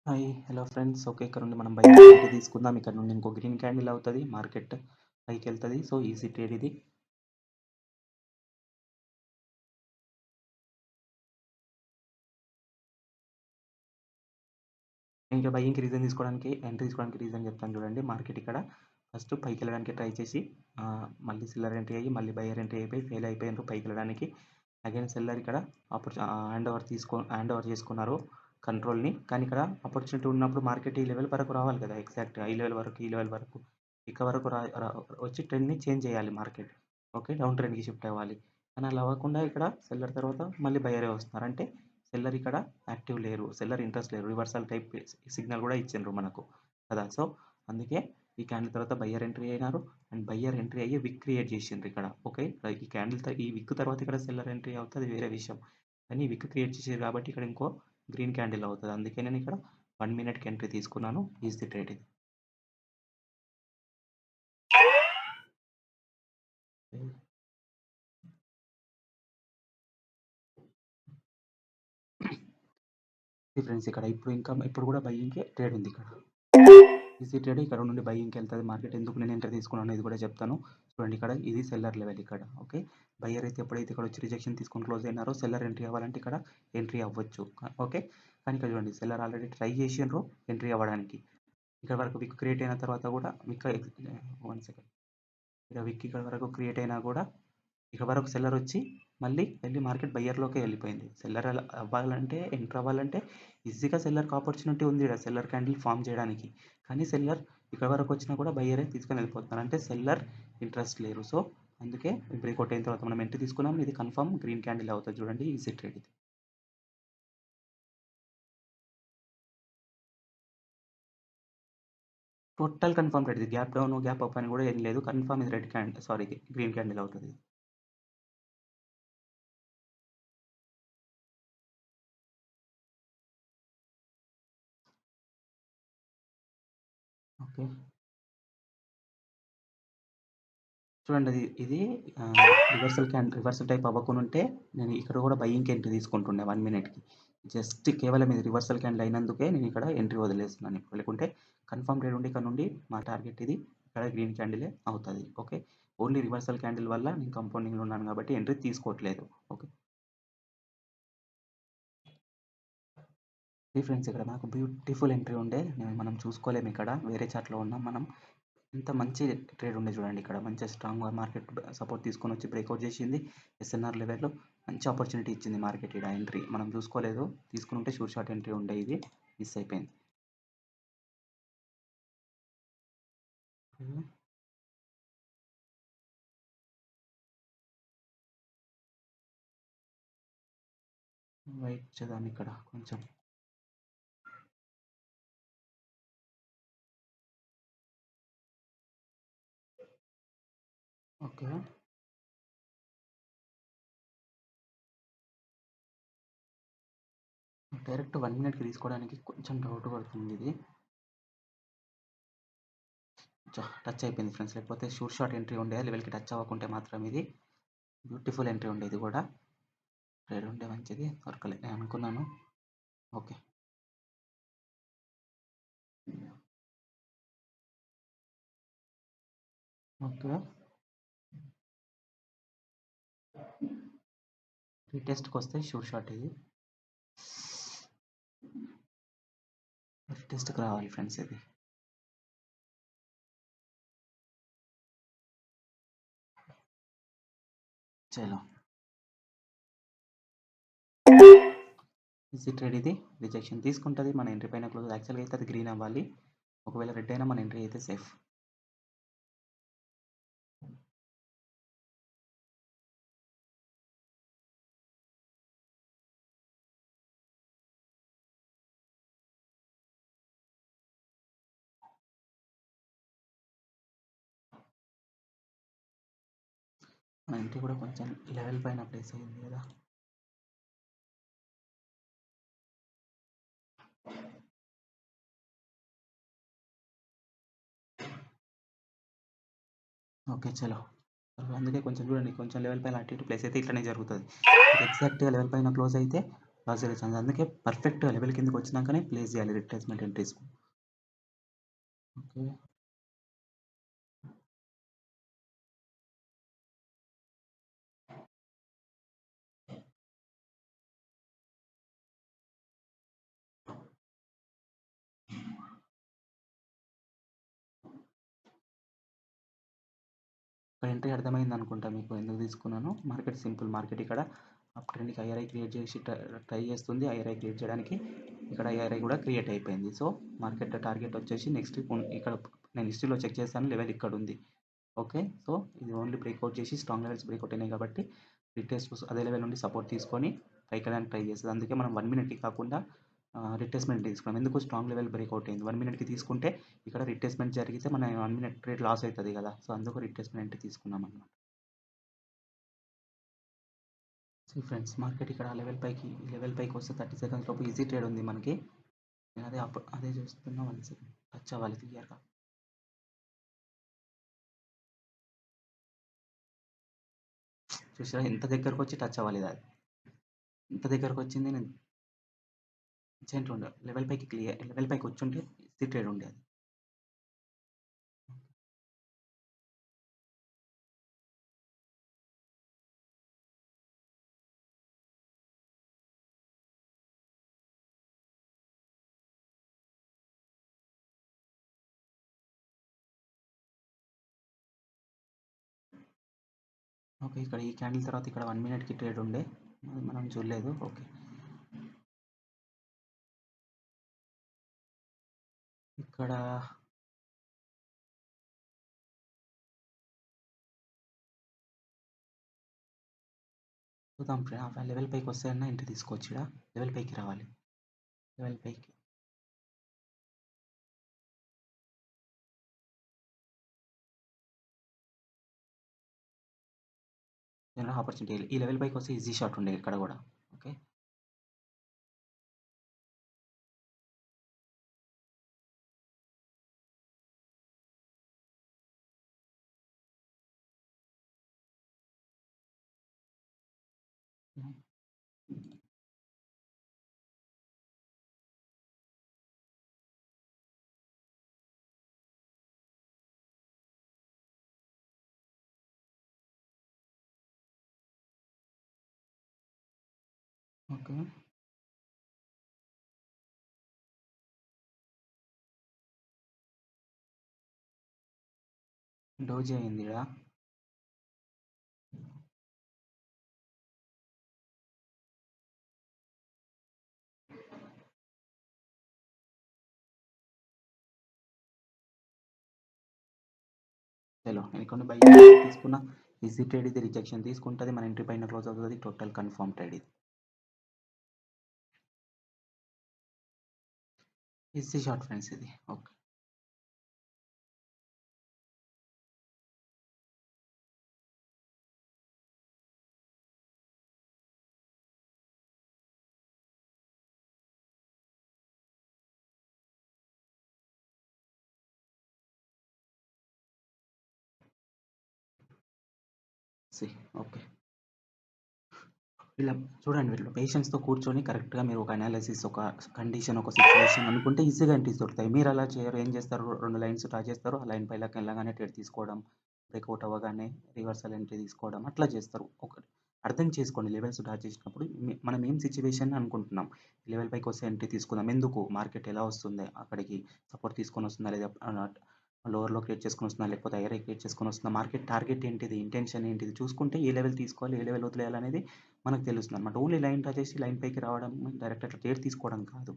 Hi hello friends. Okay, ఇక్కడ నుండి మనం బై ఎంట్రీ తీసుకుందాం. ఇక్కడ నుండి ఇంకో గ్రీన్ క్యాండిల్ అవుతుంది, మార్కెట్ పైకి వెళ్తుంది. సో ఈజీ ట్రేడ్ ఇది. ఇంకా బయ్యింగ్కి రీజన్ తీసుకోవడానికి, ఎంట్రీ తీసుకోవడానికి రీజన్ చెప్తాను చూడండి. మార్కెట్ ఇక్కడ ఫస్ట్ పైకి వెళ్ళడానికి ట్రై చేసి మళ్ళీ సెల్లర్ ఎంట్రీ అయ్యి మళ్ళీ బయ్యర్ ఎంట్రీ అయిపోయి ఫెయిల్ అయిపోయినారు పైకి వెళ్ళడానికి. అగైన్ సెల్లర్ ఇక్కడ హ్యాండ్ ఓవర్ చేసుకున్నారు కంట్రోల్ని. కానీ ఇక్కడ ఆపర్చునిటీ ఉన్నప్పుడు మార్కెట్ ఈ లెవెల్ వరకు రావాలి కదా, ఎగ్జాక్ట్ ఈ లెవెల్ వరకు, ఈ లెవెల్ వరకు ఇక్కడ వరకు వచ్చి ట్రెండ్ని చేంజ్ చేయాలి మార్కెట్. ఓకే, డౌన్ ట్రెండ్కి షిఫ్ట్ అవ్వాలి. కానీ అలా అవ్వకుండా ఇక్కడ సెల్లర్ తర్వాత మళ్ళీ బయరే వస్తున్నారు అంటే సెల్లర్ ఇక్కడ యాక్టివ్ లేరు, సెల్లర్ ఇంట్రెస్ట్ లేరు. రివర్సల్ టైప్ సిగ్నల్ కూడా ఇచ్చిండ్రు మనకు కదా. సో అందుకే ఈ క్యాండిల్ తర్వాత బయ్యర్ ఎంట్రీ అయినారు అండ్ బయ్యర్ ఎంట్రీ అయ్యి విక్ క్రియేట్ చేసిండ్రు ఇక్కడ. ఓకే, ఈ క్యాండిల్ ఈ విక్ తర్వాత ఇక్కడ సెల్లర్ ఎంట్రీ అవుతుంది, వేరే విషయం. కానీ విక్ క్రియేట్ చేసారు కాబట్టి ఇక్కడ ఇంకో గ్రీన్ క్యాండిల్ అవుతుంది. అందుకే నేను ఇక్కడ 1 మినిట్కి ఎంట్రీ తీసుకున్నాను. ఈజ్ ది ట్రేడ్ ఇది. ఫ్రెండ్స్ ఇక్కడ ఇప్పుడు కూడా బయ్యింగ్కి ట్రేడ్ ఉంది ఇక్కడ. ఈజీ ట్రేడ్ ఇక్కడ నుండి బయ్యింగ్కి వెళ్తుంది మార్కెట్. ఎందుకు నేను ఎంట్రీ తీసుకున్నాను ఇది కూడా చెప్తాను చూడండి. ఇక్కడ ఇది సెల్లర్ లెవెల్ ఇక్కడ. ఓకే, బయ్యర్ అయితే ఎప్పుడైతే ఇక్కడ వచ్చి రిజెక్షన్ తీసుకొని క్లోజ్ అయినారో సెల్లర్ ఎంట్రీ అవ్వాలంటే ఇక్కడ ఎంట్రీ అవ్వచ్చు. ఓకే, కానీ ఇక్కడ చూడండి సెల్లర్ ఆల్రెడీ ట్రై చేసిండ్రు ఎంట్రీ అవ్వడానికి. ఇక్కడ వరకు విక్ క్రియేట్ అయిన తర్వాత కూడా విక్ 1 సెకండ్, ఇక్కడ విక్ ఇక్కడ వరకు క్రియేట్ అయినా కూడా ఇక్కడ వరకు సెల్లర్ వచ్చి మళ్ళీ వెళ్ళి మార్కెట్ బయ్యర్లోకి వెళ్ళిపోయింది. సెల్లర్ అవ్వాలంటే ఎంటర్ అవ్వాలంటే ఈజీగా సెల్లర్కి ఆపర్చునిటీ ఉంది ఇక్కడ సెల్లర్ క్యాండిల్ ఫామ్ చేయడానికి. కానీ సెల్లర్ ఇక్కడ వరకు వచ్చినా కూడా బయ్యరే తీసుకొని వెళ్ళిపోతున్నారు అంటే సెల్లర్ ఇంట్రెస్ట్ లేరు. సో అందుకే బ్రేక్అవుట్ అయిన తర్వాత మనం ఎంట్రీ తీసుకున్నాం. ఇది కన్ఫర్మ్ గ్రీన్ క్యాండిల్ అవుతుంది చూడండి. ఈజీ ట్రేడ్ ఇది. టోటల్ కన్ఫర్మ్ ట్రేడ్ ఇది. గ్యాప్ డౌన్ గ్యాప్ అప్ అని కూడా ఏం లేదు. కన్ఫర్మ్ ఇది red candle, sorry green candle అవుతుంది. ఓకే చూడండి, ఇది రివర్సల్ టైప్ అవ్వకుండా ఉంటే నేను ఇక్కడ కూడా బయ్యింగ్ ఎంట్రీ తీసుకుంటుండే 1 మినిట్కి. జస్ట్ కేవలం ఇది రివర్సల్ క్యాండిల్ అయినందుకే నేను ఇక్కడ ఎంట్రీ వదిలేస్తున్నాను. ఇప్పుడు లేకుంటే కన్ఫర్మ్ ట్రేడ్ ఉండి ఇక్కడ నుండి మా టార్గెట్ ఇది ఇక్కడ గ్రీన్ క్యాండిలే అవుతుంది. ఓకే, ఓన్లీ రివర్సల్ క్యాండిల్ వల్ల నేను కంపౌండింగ్లో ఉన్నాను కాబట్టి ఎంట్రీ తీసుకోవట్లేదు. ఓకే ఫ్రెండ్స్, ఇక్కడ నాకు బ్యూటిఫుల్ ఎంట్రీ ఉండే, మనం చూసుకోలేము. ఇక్కడ వేరే చాట్లో ఉన్నాం మనం. ఇంత మంచి ట్రేడ్ ఉండే చూడండి. ఇక్కడ మంచి స్ట్రాంగ్ మార్కెట్ సపోర్ట్ తీసుకొని వచ్చి బ్రేక్అవుట్ చేసింది. ఎస్ఎన్ఆర్ లెవెల్లో మంచి ఆపర్చునిటీ ఇచ్చింది మార్కెట్. ఇక్కడ ఎంట్రీ మనం చూసుకోలేదు, తీసుకుని ఉంటే షూర్ షాట్ ఎంట్రీ ఉండే, ఇది మిస్ అయిపోయింది. వెయిట్ చేద్దాం ఇక్కడ కొంచెం. ఓకే డైరెక్ట్ 1 మినిట్కి తీసుకోవడానికి కొంచెం డౌట్ పడుతుంది. ఇది టచ్ అయిపోయింది ఫ్రెండ్స్, లేకపోతే షూర్ షాట్ ఎంట్రీ ఉండే. లెవెల్కి టచ్ అవ్వకుంటే మాత్రం ఇది బ్యూటిఫుల్ ఎంట్రీ ఉండే. ఇది కూడా ట్రేడ్ ఉండే మంచిది, దొరకలే నేను అనుకున్నాను. ఓకే ఓకే రీటెస్ట్కి వస్తే షూర్ షాట్ ఇది. రీటెస్ట్కి రావాలి ఫ్రెండ్స్ ఇది. చలో ఈజీ ట్రేడ్ ఇది. రిజెక్షన్ తీసుకుంటుంది, మన ఎంట్రీ పైన క్లోజ్. యాక్చువల్గా అయితే అది గ్రీన్ అవ్వాలి, ఒకవేళ రెడ్ అయినా మన ఎంట్రీ అయితే సేఫ్. మన ఎంట్రీ కూడా కొంచెం లెవెల్ పైన ప్లేస్ అయింది కదా. ఓకే చలో, అందుకే కొంచెం చూడండి, కొంచెం లెవెల్ పైన అటు ఇటు ప్లేస్ అయితే ఇట్లనే జరుగుతుంది. ఎగ్జాక్ట్గా లెవెల్ పైన క్లోజ్ అయితే లాస్ జరిగే ఛాన్స్ అందుకే పర్ఫెక్ట్ లెవెల్ కిందకి వచ్చినాకనే ప్లేస్ చేయాలి రిట్రేస్మెంట్ ఎంట్రీస్. ఓకే. ఇక్కడ ఎంట్రీ అర్థమైంది అనుకుంటా మీకు ఎందుకు తీసుకున్నాను. Market simple. మార్కెట్ ఇక్కడ అప్ ట్రెండ్కి ఐఆర్ఐ క్రియేట్ చేసి ట్రై చేస్తుంది. ఐఆర్ఐ క్రియేట్ చేయడానికి ఇక్కడ ఐఆర్ఐ కూడా క్రియేట్ అయిపోయింది. సో మార్కెట్ టార్గెట్ వచ్చేసి నెక్స్ట్ ఇక్కడ నేను హిస్టరీలో చెక్ చేశాను, లెవెల్ ఇక్కడ ఉంది. ఓకే. సో ఇది ఓన్లీ బ్రేక్అవుట్ చేసి స్ట్రాంగ్ లెవెల్స్ బ్రేక్అవుట్ అయినాయి కాబట్టి రిటెస్ట్ అదే లెవెల్ నుండి సపోర్ట్ తీసుకొని పైకి వెళ్ళడానికి ట్రై చేస్తుంది. అందుకే మనం 1 మినిట్కి కాకుండా రిట్రేస్మెంట్ తీసుకున్నాం. ఎందుకు స్ట్రాంగ్ లెవెల్ బ్రేక్అవుట్ అయింది. 1 మినిట్కి తీసుకుంటే ఇక్కడ రిట్రేస్మెంట్ జరిగితే మన 1 మినిట్ ట్రేడ్ లాస్ అవుతుంది కదా. సో అందుకు రిట్రేస్మెంట్ తీసుకున్నాం అన్నమాట. సో ఫ్రెండ్స్ మార్కెట్ ఇక్కడ లెవెల్ పైకి వస్తే 30 సెకండ్స్ లోపు ఈజీ ట్రేడ్ ఉంది మనకి. నేను అదే చూస్తున్నా. 1 సెకండ్ టచ్ అవ్వాలి క్లియర్గా. చూసారా ఎంత దగ్గరకు వచ్చి టచ్ అవ్వాలి. అది ఇంత దగ్గరకు వచ్చింది. నేను సెంటర్ ఉండే లెవెల్ పైకి వచ్చి ఉంటే ఈజీ ట్రేడ్ ఉండేది. ఓకే. ఇక్కడ ఈ క్యాండిల్ తర్వాత ఇక్కడ 1 మినిట్కి ట్రేడ్ ఉండే మనం చూడలేదు. ఓకే. ఇక్కడ చూద్దాం ఫ్రెండ్. లెవెల్ పైకి వస్తాయన్నా ఎంట్రీ తీసుకోవచ్చు. ఇక్కడ లెవెల్ పైకి రావాలి. లెవెల్ పైకి ఏదైనా ఆపర్చునిటీ ఈ లెవెల్ పైకి వస్తే ఈజీ షాట్ ఉండే ఇక్కడ కూడా. ఓకే. ఓకే. డోజీ అయింది ఇక్కడ. చలో నేను కొన్ని బై తీసుకున్నా. ఈజీ ట్రేడ్ ఇది. రిజెక్షన్ తీసుకుంటుంది, మన ఎంట్రీ పైన క్లోజ్ అవుతుంది. టోటల్ కన్ఫర్మ్ ట్రేడ్ ఇది. ఈజీ షాట్ ఫ్రెండ్స్ ఇది. ఓకే. ఓకే. వీళ్ళ చూడండి, వీళ్ళు పేషెన్స్తో కూర్చొని కరెక్ట్గా మీరు ఒక అనాలిసిస్, ఒక కండిషన్, ఒక సిచ్యువేషన్ అనుకుంటే ఈజీగా ఎంట్రీస్ దొరుకుతాయి. మీరు అలా చేయరు. ఏం చేస్తారు, 2 లైన్స్ డ్రా చేస్తారు. ఆ లైన్ పైకి వెళ్ళగానే ట్రేడ్ తీసుకోవడం, బ్రేక్అవుట్ అవ్వగానే రివర్సల్ ఎంట్రీ తీసుకోవడం అట్లా చేస్తారు. ఒకటి అర్థం చేసుకోండి. లెవెల్స్ డ్రా చేసినప్పుడు మనం ఏం సిచ్యువేషన్ అనుకుంటున్నాం. లెవెల్ పైకి వస్తే ఎంట్రీ తీసుకుందాం. ఎందుకు మార్కెట్ ఎలా వస్తుంది, అక్కడికి సపోర్ట్ తీసుకొని వస్తుందా లేదా, లోవర్లో క్రియేట్ చేసుకొని వస్తుందా లేకపోతే ఐఆర్ఐ క్రియేట్ చేసుకొని వస్తుందా, మార్కెట్ టార్గెట్ ఏంటిది, ఇంటెన్షన్ ఏంటిది చూసుకుంటే ఏ లెవెల్ తీసుకోవాలి, ఏ లెవెల్ వదిలేయాలనేది మనకు తెలుస్తుంది అనమాట. ఓన్లీ లైన్ డ్రా చేసి లైన్ పైకి రావడం, డైరెక్ట్ అట్లా ట్రేడ్ తీసుకోవడం కాదు.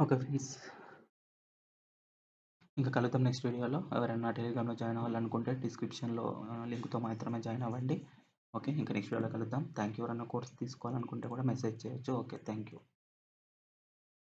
ఓకే ఫ్రెండ్స్, ఇంకా కలుద్దాం నెక్స్ట్ వీడియోలో. ఎవరైనా టెలిగ్రామ్లో జాయిన్ అవ్వాలనుకుంటే డిస్క్రిప్షన్లో లింక్తో మాత్రమే జాయిన్ అవ్వండి. ఓకే. ఇంకా నెక్స్ట్ వీడియోలో కలుద్దాం. Thank you. ఎవరైనా కోర్స్ తీసుకోవాలనుకుంటే కూడా మెసేజ్ చేయొచ్చు. ఓకే. Thank you.